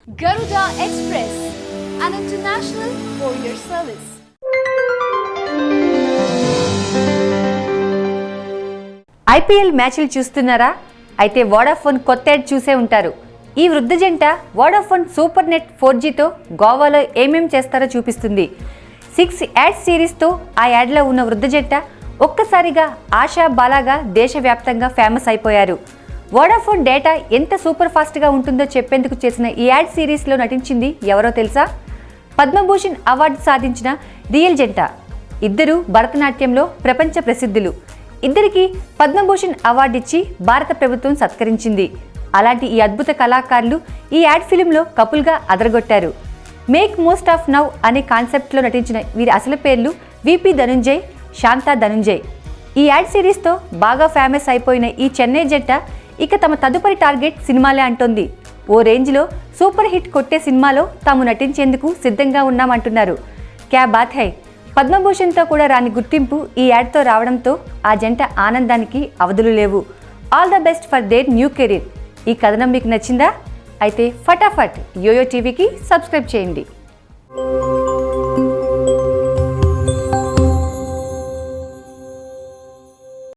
Garuda Express, an international courier service. IPL మ్యాచ్లు చూస్తున్నారా? అయితే వోడాఫోన్ కొత్త యాడ్ చూసే ఉంటారు. ఈ వృద్ధ జంట వోడాఫోన్ సూపర్ నెట్ 4Gతో గోవాలో ఏమేం చేస్తారో చూపిస్తుంది. 6 యాడ్ సిరీస్తో ఆ యాడ్లో ఉన్న వృద్ధ జంట ఒక్కసారిగా ఆశా బాలాగా దేశవ్యాప్తంగా ఫేమస్ అయిపోయారు. వోడాఫోన్ డేటా ఎంత సూపర్ ఫాస్ట్గా ఉంటుందో చెప్పేందుకు చేసిన ఈ యాడ్ సిరీస్లో నటించింది ఎవరో తెలుసా? పద్మభూషణ్ అవార్డు సాధించిన రియల్ జంట. ఇద్దరు భరతనాట్యంలో ప్రపంచ ప్రసిద్ధులు. ఇద్దరికి పద్మభూషణ్ అవార్డు ఇచ్చి భారత ప్రభుత్వం సత్కరించింది. అలాంటి ఈ అద్భుత కళాకారులు ఈ యాడ్ ఫిలింలో కపుల్గా అదరగొట్టారు. మేక్ మోస్ట్ ఆఫ్ నౌ అనే కాన్సెప్ట్లో నటించిన వీరి అసలు పేర్లు విపి ధనుంజయ్, శాంతా ధనుంజయ్. ఈ యాడ్ సిరీస్తో బాగా ఫేమస్ అయిపోయిన ఈ చెన్నై జంట ఇక తమ తదుపరి టార్గెట్ సినిమాలే అంటోంది. ఓ రేంజ్లో సూపర్ హిట్ కొట్టే సినిమాలో తాము నటించేందుకు సిద్ధంగా ఉన్నామంటున్నారు. క్యా బాత్ హై! పద్మభూషణ్తో కూడా రాని గుర్తింపు ఈ యాడ్తో రావడంతో ఆ జంట ఆనందానికి అవధులు లేవు. All the best for their new career. ఈ కథనం మీకు నచ్చిందా? అయితే ఫటాఫట్ యోయో టీవీకి సబ్స్క్రైబ్ చేయండి.